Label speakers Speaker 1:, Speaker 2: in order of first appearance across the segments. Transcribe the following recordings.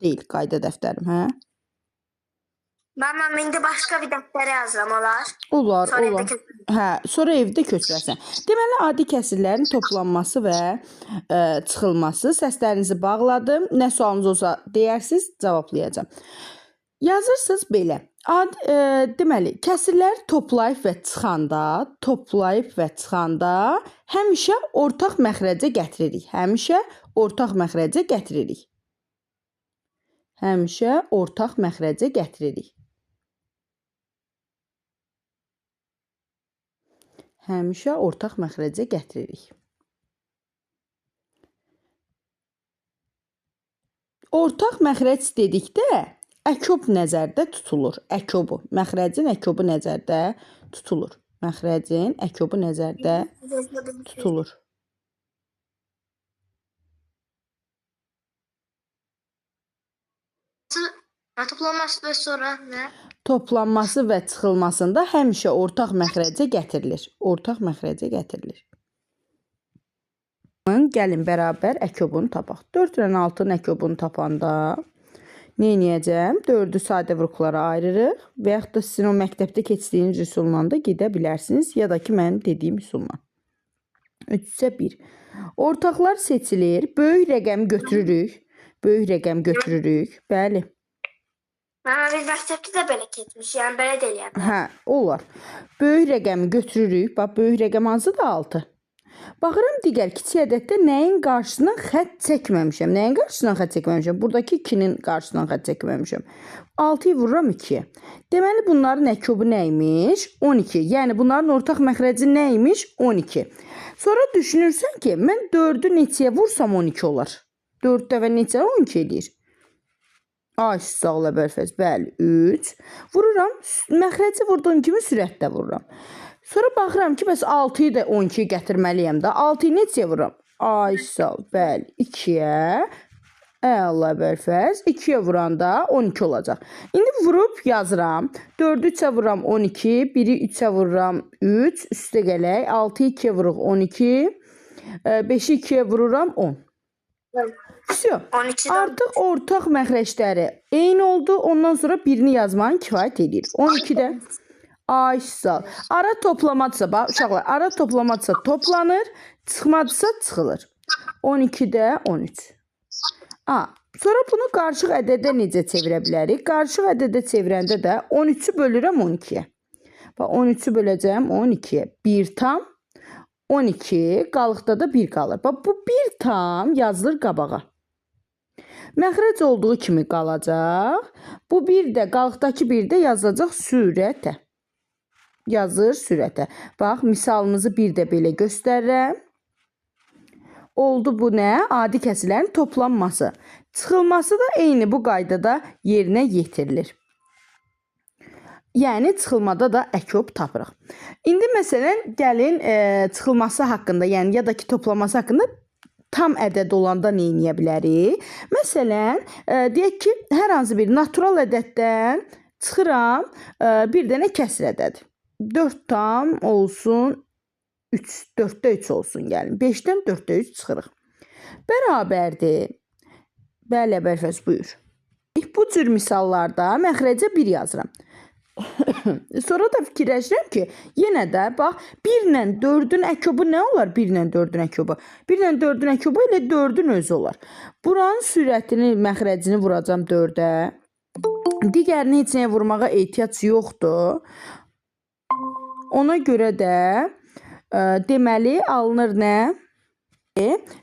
Speaker 1: deyil qayda dəftərim, hə?
Speaker 2: Mən indi başqa bir dəftərə yazıram, olar.
Speaker 1: Olar,
Speaker 2: Sonra
Speaker 1: olar.
Speaker 2: evdə köçürəm.
Speaker 1: Hə, sonra evdə köçürəsən. Deməli, adi kəsirlərin toplanması və çıxılması. Səslərinizi bağladım. Nə sualınız olsa deyərsiniz, cavablayacağam. Yazırsınız belə. Deməli, kəsirləri toplayıb və çıxanda həmişə ortaq məxrəcə gətiririk. Həmişə ortaq məxrəcə gətiririk. Həmişə ortaq məxrəcə gətiririk. Həmişə ortaq məxrəcə gətiririk. Ortaq məxrəc dedikdə əkob nəzərdə tutulur. Əkobu, məxrəcin əkobu nəzərdə tutulur. Məxrəcin əkobu nəzərdə tutulur.
Speaker 2: Toplanması və sonra nə?
Speaker 1: Toplanması və çıxılmasında həmişə ortaq məxrəcə gətirilir. Ortaq məxrəcə gətirilir. Gəlin bərabər əkobunu tapaq. 4 ilə 6-nın əkobunu tapanda nə edəcəm? 4-ü sadə vurğulara ayırırıq və yaxud da sizin o məktəbdə keçdiyiniz üsulla da gedə bilərsiniz ya da ki mənim dediyim üsulla. 3-1. Ortaqlar seçilir. Böyük rəqəmi götürürük. Böyük rəqəm götürürük. Bəli.
Speaker 2: Biz məktəbdə də belə keçmiş, yəni belə də eləyə bilərik.
Speaker 1: Hə, olar. Böyük rəqəmi götürürük. Bax, böyük rəqəm hansıdır? 6. Baxıram digər kiçik ədəddə nəyin qarşısından xətt çəkməmişəm. Nəyin qarşısından xətt çəkməmişəm? Buradakı 2-nin qarşısından xətt çəkməmişəm. 6-yı vururam 2-yə. Deməli, bunların əkobu nəymiş? 12. Yəni, bunların ortaq məxrəci nəymiş? 12. Sonra düşünürsən ki, mən 4-ü neçəyə vursam 12 olar. 4 dəfə neçə 12 eləyir? Ay, sağla bərfəz. Bəli, 3. Vururam. Məxrəci vurduğum kimi sürətlə vururam. Sonra baxıram ki, bəs 6-yı da 12-yi gətirməliyəm də. 6-yı neçəyə vururam? Ay, sağ. Bəli, 2-yə. Əla bərfəz. 2-yə vuranda 12 olacaq. İndi vurub yazıram. 4-ü 3-ə vururam 12. 1-i 3-ə vururam 3. Üstə gələk. 6-yı 2-yə vuruq 12. 5-i 2-yə vururam 10. Artıq ortaq məxrəcləri eyni oldu. Ondan sonra birini yazmanın kifayət edir. 12-də ay sağ. Ara toplamadırsa, bax uşaqlar, ara toplamadırsa toplanır, çıxmadırsa çıxılır. 12-də 13. Sonra bunu qarışıq ədədə necə çevirə bilərik? Qarışıq ədədə çevirəndə də 13-ü bölürəm 12-yə. Bax 13-ü böləcəm 12-yə. 1 tam 12, qalıqda da 1 qalır. Bax bu 1 tam yazılır qabağa. Məxrəc olduğu kimi qalacaq. Bu 1 də, qalıqdakı 1 də yazılacaq sürətə. Yazır sürətə. Bax, misalımızı bir də belə göstərirəm. Oldu bu nə? Adi kəsirlərin toplanması. Çıxılması da eyni bu qaydada yerinə yetirilir. Yəni, çıxılmada da əkob tapırıq. İndi məsələn, gəlin çıxılması haqqında, yəni ya da ki, toplanması haqqında tam ədəd olanda nə edə bilərik? Məsələn, deyək ki, hər hansı bir natural ədəddən çıxıram bir dənə kəsir ədəd. 4 tam olsun 3, 4-də 3 olsun gəlin. 5-dən 4-də 3 çıxırıq. Bərabərdir. Bəli, bərfəz buyur. Bu cür misallarda məxrəcə 1 yazıram. Sonra da fikirləşirəm ki, yenə də bax 1 ilə 4-ün əkobu nə olar? 1 ilə 4-ün əkobu. 1 ilə 4-ün əkobu ilə 4-ün özü olar. Buranın sürətini, məxrəcini vuracam 4-ə. Digərini heç nəyə vurmağa ehtiyac yoxdur. Ona görə də deməli alınır nə?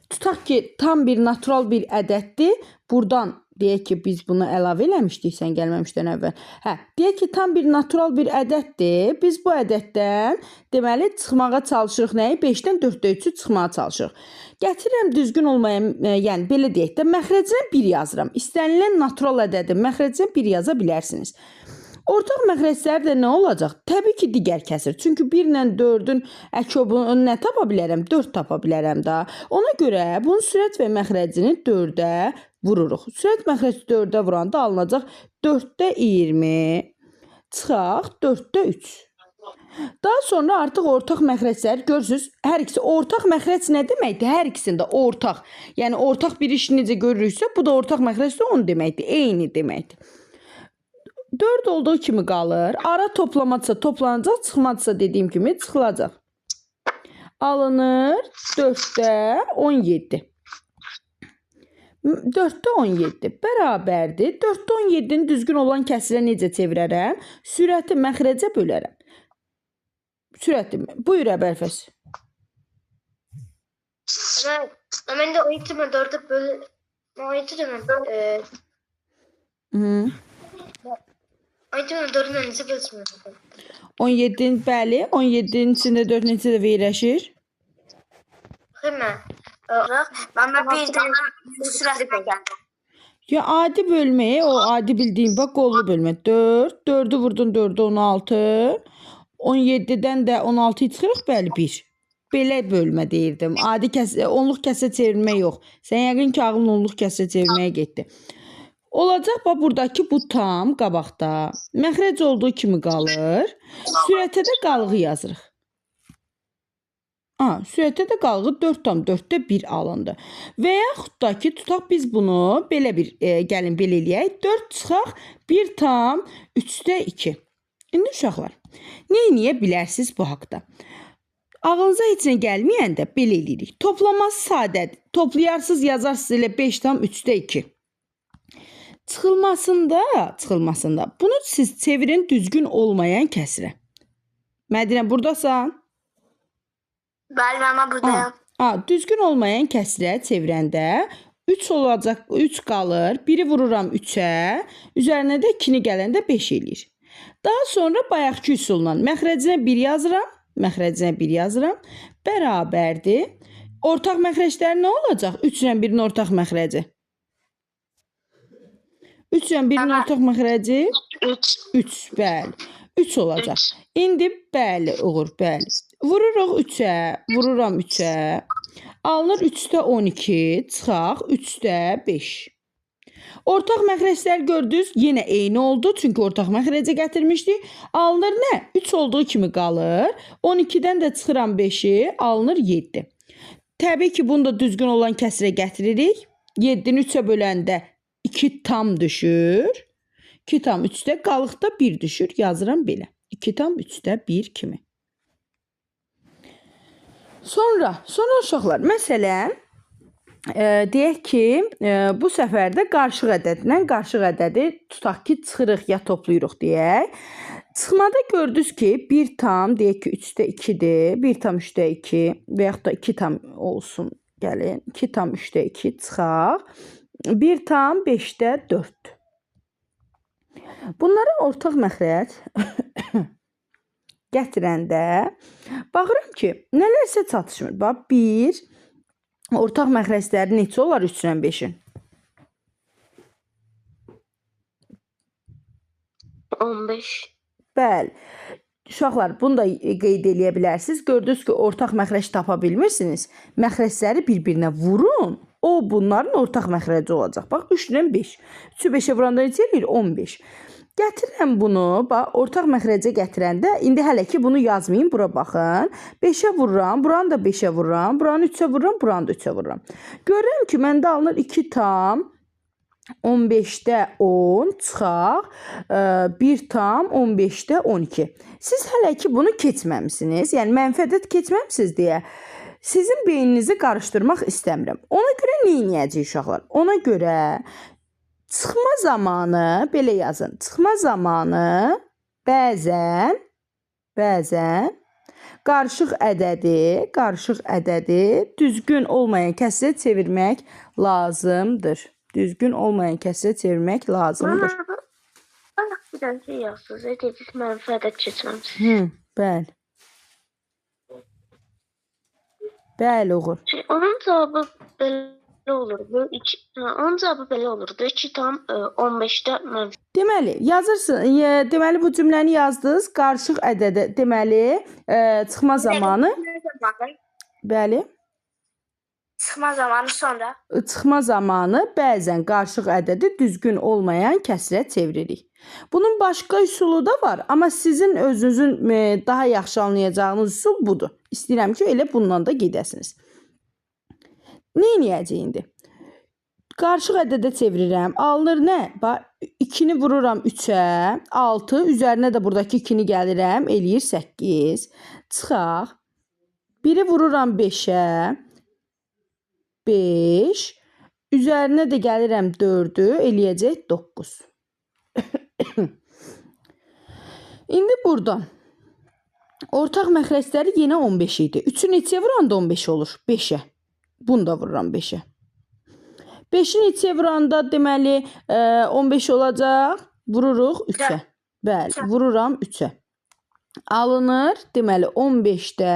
Speaker 1: Tutaq ki, tam bir natural bir ədəddir. Buradan deyək ki, biz bunu əlavə eləmişdik sən gəlməmişdən əvvəl. Deyək ki, tam bir natural bir ədəddir. Biz bu ədəddən deməli çıxmağa çalışırıq nəyi? 5-dən 4-də 3-ü çıxmağa çalışırıq. Gətirirəm düzgün olmayan, yəni belə deyək də, məxrəcinə 1 yazıram. İstənilən natural ədədin məxrəcinə 1 yaza bilərsiniz. Ortaq məxrəcləri də nə olacaq? Təbii ki, digər kəsir. Çünki 1 ilə 4-ün əkobunu nə tapa bilərəm? 4 tapa bilərəm da. Ona görə bunun sürət və məxrəcini 4-ə vururuq. Sürət məxrəci 4-ə vuranda alınacaq 4-də 20. Çıxaq 4-də 3. Daha sonra artıq ortaq məxrəcləri görürsüz. Hər ikisi ortaq məxrəc nə deməkdir? Hər ikisində ortaq. Yəni ortaq bir iş necə görürüksə, bu da ortaq məxrəcdə onu deməkdir. Eyni deməkdir. 4 olduğu kimi qalır. Ara toplamadısa toplanacaq, çıxmadısa dediyim kimi çıxılacaq. Alınır 4-də 17. 4-də 17 bərabərdir. 4-də 17-nin düzgün olan kəsirə necə çevirərəm? Sürəti məxrəcə bölərəm. Sürəti. Buyur Əbəlfəs.
Speaker 2: Ben de o itimi dörde böyle o itimi o itimi dördün önce bölüşmüyorum.
Speaker 1: 17-nin bəli, 17-nin içində 4 neçə də veyrəşir?
Speaker 2: Bakayım ben. Ben bir de süresine geldim.
Speaker 1: Ya adi bölməyə, o adi bildiyin bax qollu bölmə. 4, 4-ü vurdun 4-ə 16. 17-dən də 16-yı çıxırıq, bəli 1. Belə bölmə deyirdim. Adi onluq kəsə çevirmə yox. Sən yəqin ki, ağlın onluq kəsə çevirməyə getdi. Olacaq bax buradakı bu tam qabaqda. Məxrəc olduğu kimi qalır. Sürətə də qalığı yazırıq. Sürətə də qalığı 4 tam 4-də 1 alındı. Və yaxud da ki, tutaq biz bunu belə bir gəlin belə eləyək. 4 çıxaq 1 tam 3-də 2. İndi uşaqlar, nə eləyə bilərsiniz bu haqda? Ağlınıza heç nə gəlməyəndə belə eləyirik. Toplaması sadədir. Toplayarsınız, yazarsınız elə 5 tam 3-də 2. Çıxılmasında bunu siz çevirin düzgün olmayan kəsirə. Mədinə, buradasan?
Speaker 2: Bəli, mən buradayım.
Speaker 1: Düzgün olmayan kəsirə çevirəndə 3 olacaq, 3 qalır. 1-i vururam 3-ə, üzərinə də 2-ni gələndə 5 eləyir. Daha sonra bayaqki üsulla məxrəcinə 1 yazıram, bərabərdir. Ortaq məxrəcləri nə olacaq? 3 ilə 1-in ortaq məxrəci. 3 ilə 1-in ortaq məxrəci 3, bəli. 3 olacaq. İndi bəli, Uğur, bəli. Vururuq 3-ə, vururam 3-ə. Alınır 3-də 12, çıxaq 3-də 5. Ortaq məxrəclər gördünüz, yenə eyni oldu. Çünki ortaq məxrəcə gətirmişdik. Alınır nə? 3 olduğu kimi qalır. 12-dən də çıxıram 5-i, alınır 7. Təbii ki, bunu da düzgün olan kəsirə gətiririk. 7-ni 3-ə böləndə 2 tam düşür. 2 tam 3-də qalıqda 1 düşür. Yazıram belə. 2 tam 3-də 1 kimi. Sonra uşaqlar, məsələn, deyək ki, bu səfər də qarışıq ədədindən qarışıq ədədi tutaq ki, çıxırıq ya toplayırıq deyək. Çıxmada gördünüz ki, 1 tam, deyək ki, 3-də 2-dir, 1 tam 3-də 2 və yaxud da 2 tam olsun, gəlin, 2 tam 3-də 2 çıxaq, 1 tam 5-də 4. Bunlara ortaq məxrəc gətirəndə baxıram ki, nələrsə çatışmır. Bax, 1, ortaq məxrəcləri neçə olar 3 ilə 5-in?
Speaker 2: 15.
Speaker 1: Bəli. Uşaqlar, bunu da qeyd eləyə bilərsiniz. Gördünüz ki, ortaq məxrəc tapa bilmirsiniz. Məxrəcləri bir-birinə vurun. O, bunların ortaq məxrəci olacaq. Bax, 3 ilə 5. 3-ü 5-ə vuranda necə eləyir? 15. Gətirirəm bunu, bax, ortaq məxrəcə gətirəndə, indi hələ ki, bunu yazmayın, bura baxın. 5-ə vururam, buranı da 5-ə vururam, buranı 3-ə vururam, buranı da 3-ə vururam. Görürəm ki, məndə alınır 2 tam 15-də 10 çıxaq, 1 tam 15-də 12. Siz hələ ki, bunu keçməmisiniz, yəni mənfi ədəd keçməmisiniz deyə sizin beyninizi qarışdırmaq istəmirəm. Ona görə nə edəcəyik uşaqlar? Ona görə çıxma zamanı, belə yazın, çıxma zamanı bəzən qarışıq ədədi düzgün olmayan kəsirə çevirmək lazımdır. Düzgün olmayan kəsirə çevirmək lazımdır.
Speaker 2: Bana bir tane şey yazsınız. Dediniz mənfi ədəd keçməmişsiniz.
Speaker 1: Bəli. Bəli, Uğur.
Speaker 2: Onun cavabı belə olurdu. Onun cavabı belə olurdu. 2 tam 15-də mənfi.
Speaker 1: Deməli, yazırsın. Deməli bu cümləni yazdınız. Qarışıq ədədə. Deməli, çıxma zamanı. Bəli.
Speaker 2: Çıxma zamanı sonra.
Speaker 1: Çıxma zamanı bəzən qarışıq ədədi düzgün olmayan kəsrə çeviririk. Bunun başqa üsulu da var, amma sizin özünüzün daha yaxşı anlayacağınız üsul budur. İstəyirəm ki, elə bundan da gedəsiniz. Nə edəcəyik indi? Qarışıq ədədə çevirirəm. Alınır nə? Bax 2-ni vururam 3-ə, 6, üzərinə də buradakı 2-ni gəlirəm, eləyir 8. Çıxaq. 1-i vururam 5-ə, 5. Üzərinə də gəlirəm 4-ü, eləyəcək 9. İndi buradan ortaq məxrəcləri yenə 15 idi. 3-ü neçəyə vuranda 15 olur? 5-ə. Bunu da vururam 5-ə. 5-i neçəyə vuranda deməli 15 olacaq. Vururuq 3-ə. Bəli, vururam 3-ə. Alınır, deməli 15-də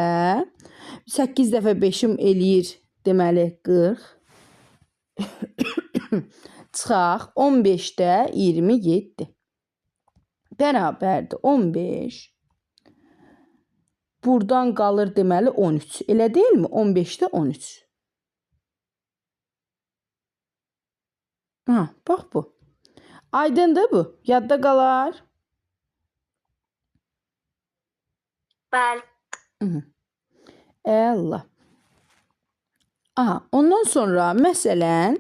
Speaker 1: 8 dəfə 5-im eləyir, deməli 40. Çıxaq, 15-də 27. Bərabərdir 15. Buradan qalır deməli 13. Elə deyilmi? 15-də 13. Ha, bax bu. Aydındır bu. Yadda qalar.
Speaker 2: Bəli.
Speaker 1: Allah. Aha, ondan sonra məsələn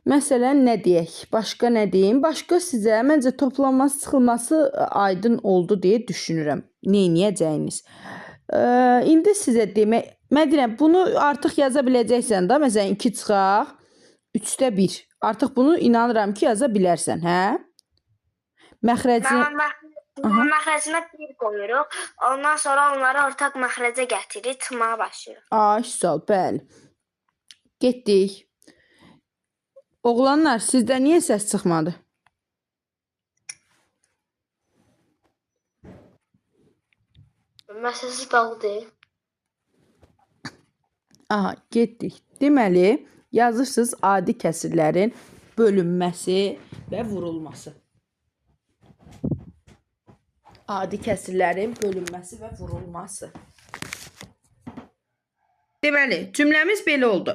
Speaker 1: nə deyək? Başqa nə deyim? Başqa sizə məncə toplanması, çıxılması aydın oldu deyə düşünürəm. Nə edəcəyiniz? İndi sizə demək, mən deyirəm, bunu artıq yaza biləcəksən də. Məsələn 2 çıxaq, 3-də 1. Artıq bunu inanıram ki, yaza bilərsən, hə?
Speaker 2: Məxrəcinə 1 qoyuruq. Ondan sonra onları ortaq məxrəcə gətiririk, çıxmağa başlayırıq.
Speaker 1: Ay, sağ ol, bəli. Getdik. Oğlanlar, sizdə niyə səs çıxmadı?
Speaker 2: Məsələsi dağıdır.
Speaker 1: Aha, getdik. Deməli, yazırsınız adi kəsirlərin bölünməsi və vurulması. Adi kəsirlərin bölünməsi və vurulması. Deməli, cümləmiz belə oldu.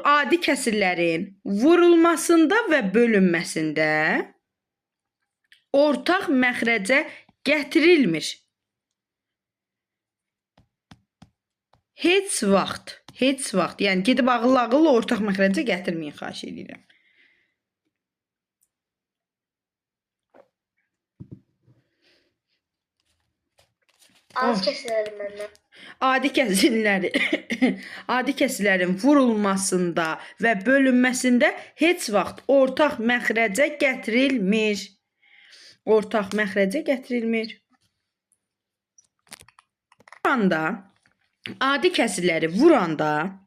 Speaker 1: Adi kəsirlərin vurulmasında və bölünməsində ortaq məxrəcə gətirilmir. Heç vaxt, yəni gedib ağıllı ortaq məxrəcə gətirməyin, xahiş edirəm. Adi kəsirlərin vurulmasında və bölünməsində heç vaxt ortaq məxrəcə gətirilmir. Ortaq məxrəcə gətirilmir. Adi kəsirləri vuranda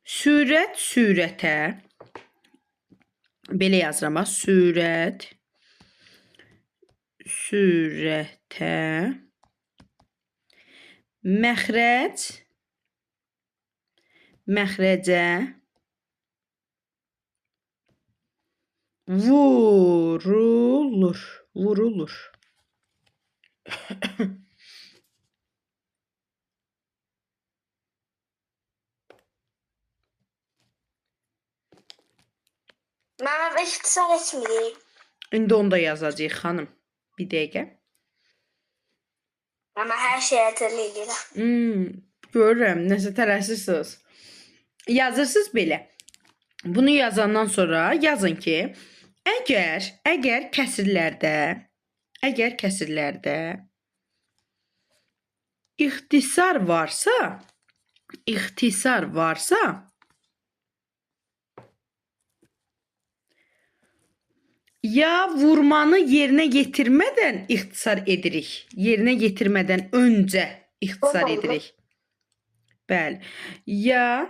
Speaker 1: sürət sürətə, belə yazıram, sürət sürətə, məxrəc məxrəcə vurulur.
Speaker 2: Mənim ixtisar etmirik.
Speaker 1: İndi onu da yazacağıq, xanım. Bir dəqiqə.
Speaker 2: Amma hər şey ətəli edirəm.
Speaker 1: Görürəm, nəsə tələsirsiniz. Yazırsınız belə. Bunu yazandan sonra yazın ki, əgər kəsirlərdə ixtisar varsa, ya vurmanı yerinə yetirmədən ixtisar edirik. Yerinə yetirmədən öncə ixtisar edirik. Bəli. Ya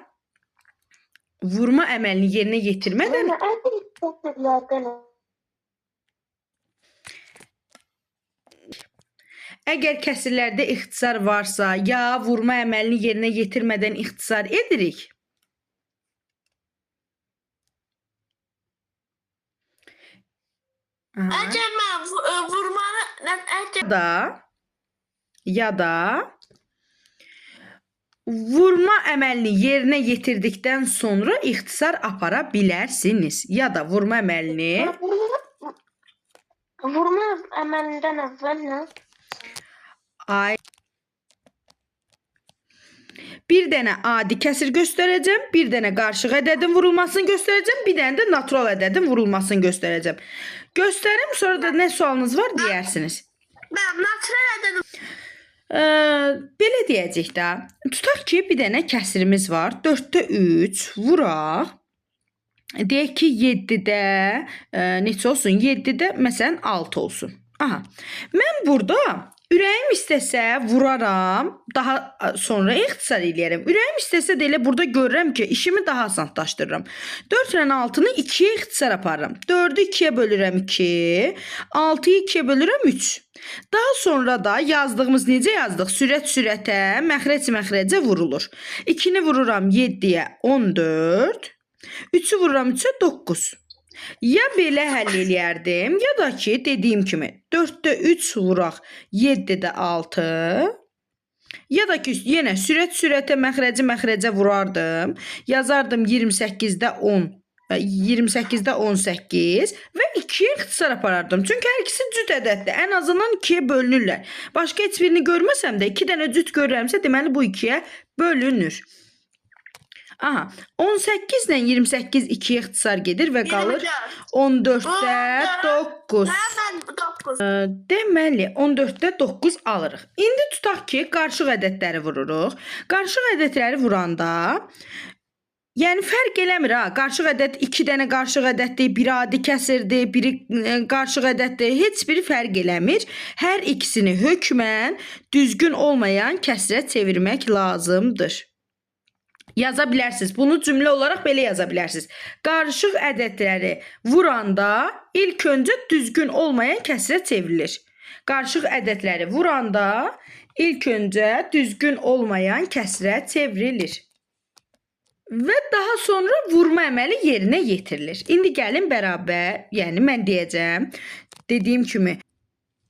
Speaker 1: vurma əməlini yerinə yetirmədən əgər kəsirlərdə ixtisar varsa, ya vurma əməlini yerinə yetirmədən ixtisar edirik.
Speaker 2: Əgər mən vurmanı
Speaker 1: Ya da vurma əməlini yerinə yetirdikdən sonra ixtisar apara bilərsiniz. Ya da vurma əməlini
Speaker 2: Vurma əməlindən əvvəl nə?
Speaker 1: ay bir dənə adi kəsir göstərəcəm, bir dənə qarışıq ədədin vurulmasını göstərəcəm, bir dənə də natural ədədin vurulmasını göstərəcəm. Göstərim, sonra da nə sualınız var deyərsiniz.
Speaker 2: Mən natural ədədi
Speaker 1: Belə deyəcək də. Tutaq ki, bir dənə kəsirimiz var. 4-də 3 vuraq. Deyək ki, 7-də neçə olsun? 7-də məsələn 6 olsun. Aha. Mən burada ürəyim istəsə vuraram, daha sonra ixtisar eləyərəm. Ürəyim istəsə də elə burada görürəm ki, işimi daha asanlaşdırıram. 4 ilə 6-nı 2-yə ixtisar aparıram. 4-ü 2-yə bölürəm 2, 6-yı 2-yə bölürəm 3. Daha sonra da yazdığımız necə yazdıq? Sürət sürətə, məxrəc məxrəcə vurulur. 2-ni vururam 7-yə 14, 3-ü vururam 3-ə 9. Ya belə həll eləyərdim, ya da ki, dediyim kimi 4-də 3 vuraq, 7-də 6. Ya da ki, yenə sürət sürətə, məxrəci məxrəcə vurardım. Yazardım 28-də 10. 28-də 18 və 2-yə ixtisar aparardım. Çünki hər ikisi cüt ədəddir. Ən azından 2-yə bölünürlər. Başqa heç birini görməsəm də 2 dənə cüt görürəmsə, deməli bu 2-yə bölünür. Aha, 18 ilə 28 2-yə ixtisar gedir və qalır 14-də 9.
Speaker 2: Mən 9.
Speaker 1: Deməli, 14-də 9 alırıq. İndi tutaq ki, qarışıq ədədləri vururuq. Qarışıq ədədləri vuranda yəni fərq eləmir ha. Qarışıq ədəd 2 dənə qarışıq ədəddir, biri adi kəsirdir, biri qarışıq ədəddir. Heç biri fərq eləmir. Hər ikisini hökmən düzgün olmayan kəsrə çevirmək lazımdır. Yaza bilərsiniz. Bunu cümlə olaraq belə yaza bilərsiniz. Qarışıq ədədləri vuranda ilk öncə düzgün olmayan kəsrə çevrilir. Qarışıq ədədləri vuranda ilk öncə düzgün olmayan kəsrə çevrilir. Və daha sonra vurma əməli yerinə yetirilir. İndi gəlin bərabər, yəni mən deyəcəm, dediyim kimi.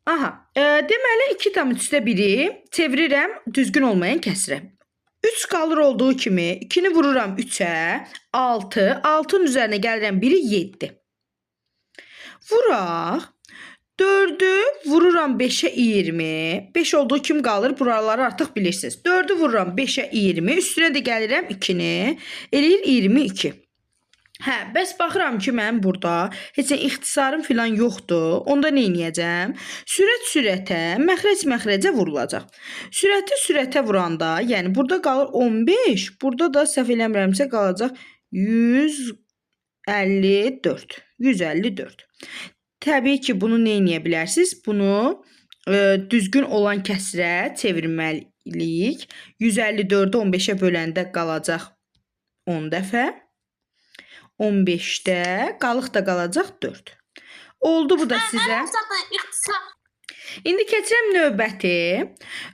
Speaker 1: Aha, deməli 2/3-1-i çevirirəm düzgün olmayan kəsrə. 3 qalır olduğu kimi 2-ni vururam 3-ə, 6, 6-nın üzərinə gəlirəm 1-i 7. Vuraq. 4-ü vururam 5-ə 20. 5 olduğu kimi qalır. Buraları artıq bilirsiniz. 4-ü vururam 5-ə 20. Üstünə də gəlirəm 2-ni. Eləyir 22. Hə, bəs baxıram ki, mən burada heç ixtisarım filan yoxdur. Onda nə edəcəm? Sürət sürətə, məxrəc məxrəcə vurulacaq. Sürəti sürətə vuranda, yəni burada qalır 15, burada da səhv eləmirəmsə qalacaq 154. 154. Təbii ki, bunu nə edə bilərsiniz? Bunu düzgün olan kəsrə çevirməliyik. 154-ü 15-ə böləndə qalacaq 10 dəfə. 15-də qalıq da qalacaq 4. Oldu bu da sizə. İndi keçirəm növbəti.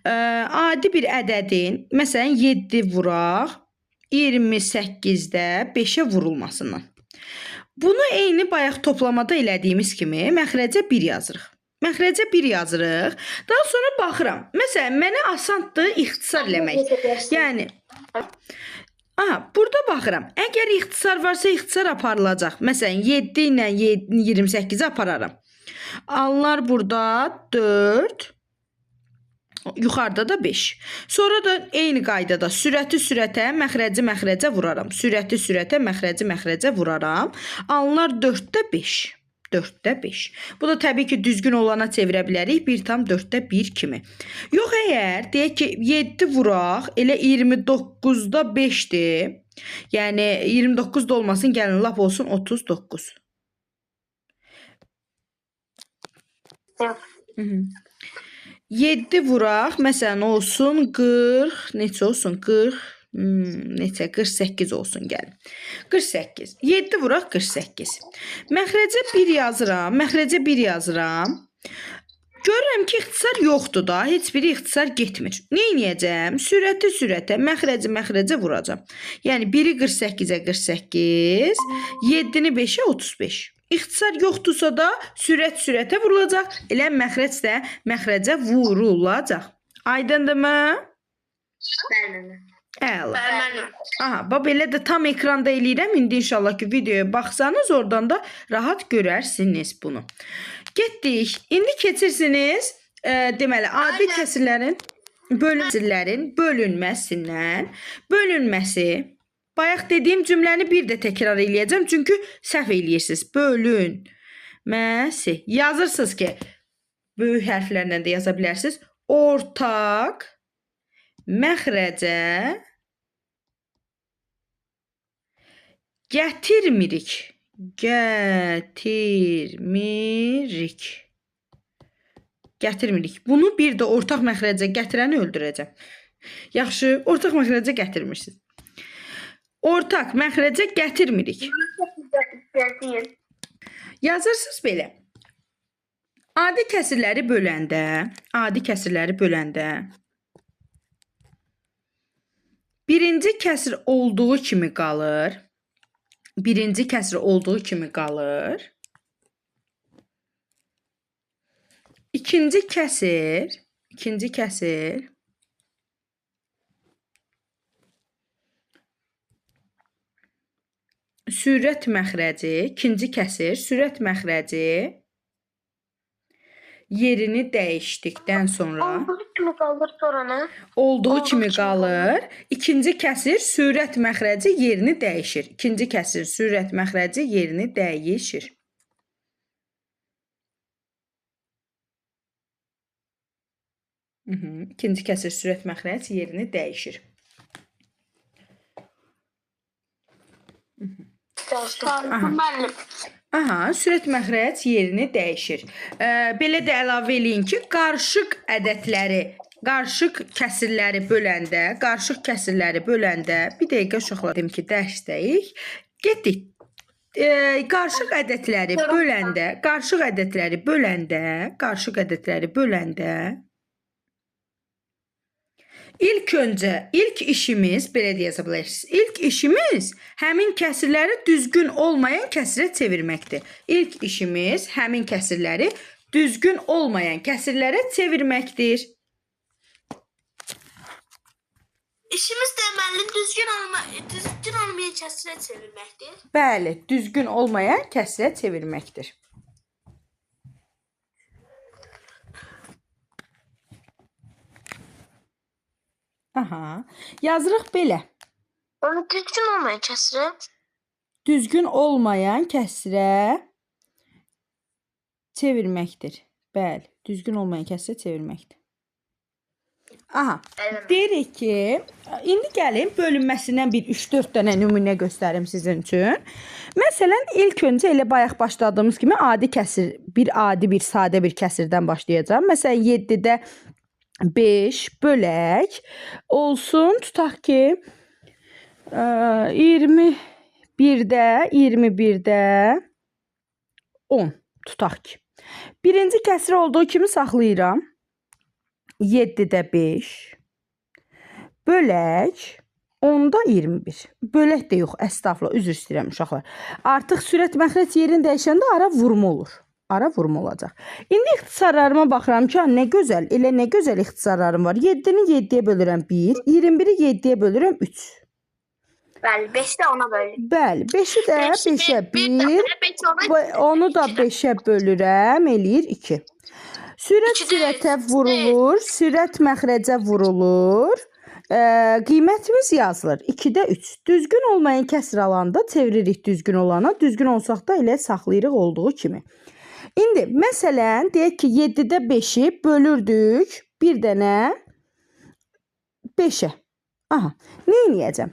Speaker 1: Adi bir ədədin, məsələn 7 vuraq, 28-də 5-ə vurulmasından. Bunu eyni bayaq toplamada elədiyimiz kimi məxrəcə 1 yazırıq. Məxrəcə 1 yazırıq. Daha sonra baxıram. Məsələn, mənə asandır ixtisar eləmək. Yəni, burada baxıram. Əgər ixtisar varsa ixtisar aparılacaq. Məsələn, 7 ilə 28-i apararam. Alınlar burada 4. Yuxarıda da 5. Sonra da eyni qaydada sürəti sürətə, məxrəci məxrəcə vuraram. Sürəti sürətə, məxrəci məxrəcə vuraram. Alınlar 4-də 5. 4-də 5. Bu da təbii ki, düzgün olana çevirə bilərik. 1/4-də 1 kimi. Yox, əgər deyək ki, 7 vuraq, elə 29-da 5-dir. Yəni 29-da olmasın, gəlin lap olsun 39.
Speaker 2: Yox.
Speaker 1: 7 vuraq, məsələn olsun 40, neçə olsun? 48 olsun gəlin. 48. 7 vuraq 48. Məxrəcə 1 yazıram, məxrəcə 1 yazıram. Görürəm ki, ixtisar yoxdur da, heç biri ixtisar getmir. Nə edəcəm? Sürəti sürətə, məxrəci məxrəcə vuracam. Yəni 1-i 48-ə 48, 7-ni 5-ə 35. İxtisar yoxdursa da sürət sürətə vurulacaq, elə məxrəc də məxrəcə vurulacaq. Aydındırmı?
Speaker 2: Bəli.
Speaker 1: Əla.
Speaker 2: Bəli.
Speaker 1: Aha, bax belə də tam ekranda eləyirəm. İndi inşallah ki videoya baxsanız oradan da rahat görərsiniz bunu. Getdik. İndi keçirsiniz deməli adi kəsirlərin bölünməsindən. Bölünməsi. Bayaq dediyim cümləni bir də təkrar eləyəcəm çünki səhv eləyirsiniz. Bölünməsi. Yazırsınız ki böyük hərflərlə də yaza bilərsiniz. Ortaq məxrəcə gətirmirik. Gətirmirik. Bunu bir də ortaq məxrəcə gətirəni öldürəcəm. Yaxşı, ortaq məxrəcə gətirmirsiniz. Ortaq məxrəcə gətirmirik. Yazırsınız belə. Adi kəsirləri böləndə birinci kəsir olduğu kimi qalır. Birinci kəsir olduğu kimi qalır. İkinci kəsir sürət məxrəci, ikinci kəsir sürət məxrəci yerini dəyişdikdən sonra
Speaker 2: Olduğu kimi qalır sonra nə?
Speaker 1: olduğu kimi qalır. İkinci kəsir sürət məxrəci yerini dəyişir. İkinci kəsir sürət məxrəci yerini dəyişir. İkinci kəsir sürət məxrəci yerini dəyişir.
Speaker 2: Müəllim.
Speaker 1: Aha, sürət məxrəc yerini dəyişir. Belə də əlavə eləyin ki, qarışıq kəsirləri böləndə, bir dəqiqə uşaqlar dedim ki, dərsdəyik. Getdik. Qarışıq ədədləri böləndə ilk işimiz belə deyə bilərsiniz. İlk işimiz həmin kəsirləri düzgün olmayan kəsirə çevirməkdir. İlk işimiz həmin kəsirləri düzgün olmayan kəsirlərə çevirməkdir.
Speaker 2: İşimiz deməli düzgün olmayan kəsirə çevirməkdir.
Speaker 1: Bəli, düzgün olmayan kəsirə çevirməkdir. Aha, yazırıq belə.
Speaker 2: Onu düzgün olmayan kəsirə.
Speaker 1: Düzgün olmayan kəsirə çevirməkdir. Bəli, düzgün olmayan kəsirə çevirməkdir. Aha, deyirik ki, indi gəlin bölünməsindən bir 3-4 dənə nümunə göstərim sizin üçün. Məsələn, ilk öncə elə bayaq başladığımız kimi adi bir sadə bir kəsirdən başlayacağım. Məsələn, 7-də 5 bölək olsun, tutaq ki 21-də 10 tutaq ki. Birinci kəsir olduğu kimi saxlayıram. 7-də 5 bölək 10-da 21. Bölək də yox, əstəğfurullah, üzr istəyirəm uşaqlar. Artıq sürət məxrəc yerini dəyişəndə ara vurma olur. Ara vurma olacaq. İndi ixtisarlarıma baxıram ki, nə gözəl, elə nə gözəl ixtisarlarım var. 7-ni 7-yə bölürəm 1, 21-i 7-yə bölürəm 3.
Speaker 2: Bəli, 5-də 10-a bölürəm.
Speaker 1: Bəli, 5-i də 5-ə 1, onu da 5-ə bölürəm, eləyir 2. Sürət sürətə vurulur, sürət məxrəcə vurulur. Qiymətimiz yazılır. 2-də 3. Düzgün olmayan kəsir alanda çeviririk düzgün olana. Düzgün olsaq da elə saxlayırıq olduğu kimi. İndi məsələn, deyək ki, 7-də 5-i bölürdük bir dənə 5-ə. Aha, nə edəcəm?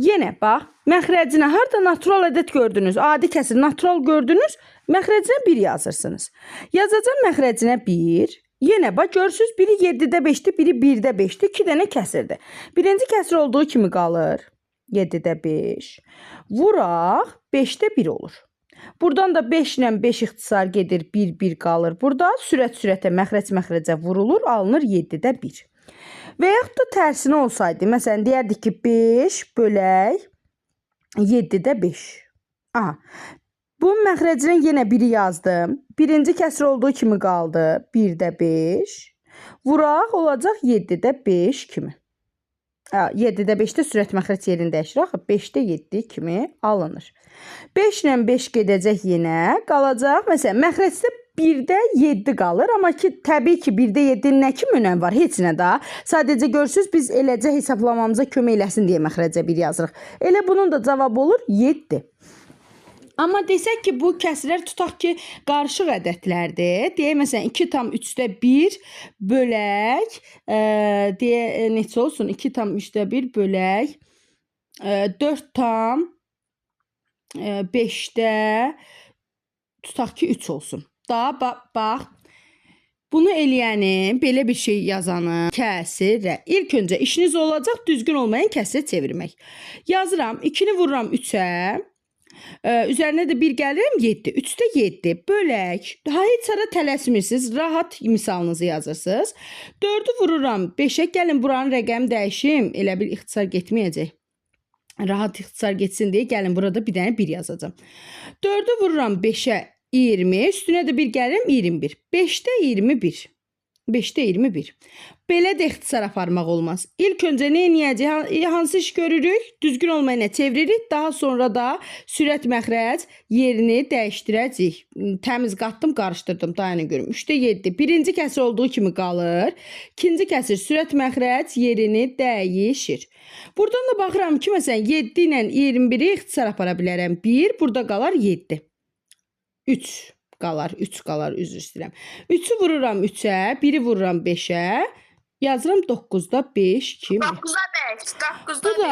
Speaker 1: Yenə bax, məxrəcinə harada natural ədəd gördünüz, adi kəsir natural gördünüz, məxrəcinə 1 yazırsınız. Yazacağım məxrəcinə 1. Yenə bax, görürsünüz, biri 7-də 5-dir, biri 1-də 5-dir, 2 dənə kəsirdir. Birinci kəsir olduğu kimi qalır. 7-də 5. Vuraq, 5-də 1 olur. Buradan da 5 ilə 5 ixtisar gedir, 1 qalır. Burada sürətə məxrəcə vurulur, alınır 7-də 1. Və yaxud da tərsinə olsaydı, məsələn, deyərdik ki, 5 bölək 7-də 5. Aha, bunun məxrəcinə yenə 1-i yazdım. Birinci kəsir olduğu kimi qaldı, 1-də 5. Vuraq olacaq 7-də 5 kimi. 7-də 5-də sürət məxrəc yerini dəyişir. Axı 5-də 7 kimi alınır. 5 ilə 5 gedəcək yenə, qalacaq. Məsələn, məxrəcdə 1-də 7 qalır, amma ki təbii ki 1-də 7-nin nə kimi önəmi var? Heç nə də. Sadəcə görürsüz biz eləcə hesablamamıza kömək eləsin deyə məxrəcə 1 yazırıq. Elə bunun da cavabı olur 7. Amma desək ki, bu kəsrlər tutaq ki, qarışıq ədədlərdir. Deyək, məsələn, 2/3 bölək, deyək, neçə olsun? 2/3 bölək, 4/5-də tutaq ki, 3 olsun. Daha bax, bunu eləyəni, belə bir şey yazanı kəsrə. İlk öncə işiniz olacaq düzgün olmayan kəsrə çevirmək. Yazıram, 2-ni vururam 3-ə. Üzərinə də 1 gəlirəm 7. 3-də 7 bölək. Daha heç ara tələsmirsiniz. Rahat misalınızı yazırsınız. 4-ü vururam 5-ə. Gəlin buranın rəqəmi dəyişim. Elə bir ixtisar getməyəcək. Rahat ixtisar getsin deyə gəlin burada bir dənə 1 yazacağım. 4-ü vururam 5-ə 20. Üstünə də 1 gəlirəm 21. 5-də 21. 5-də 21. Belə də ixtisar aparmaq olmaz. İlk öncə nə edəcəyik? Hansı iş görürük? Düzgün olmayana çeviririk. Daha sonra da sürət məxrəc yerini dəyişdirəcəyik. Təmiz qatdım, qarışdırdım. Dayanın görüm. 3-də 7. Birinci kəsir olduğu kimi qalır. İkinci kəsir sürət məxrəc yerini dəyişir. Buradan da baxıram ki, məsələn 7 ilə 21-i ixtisar apara bilərəm. 1, burada qalar 7. 3 qalar, üzr istəyirəm. 3-ü vururam 3-ə, 1-i vururam 5-ə. Yazıram 9-da 5 kimi.
Speaker 2: 9'da 5. 9'da
Speaker 1: Bu da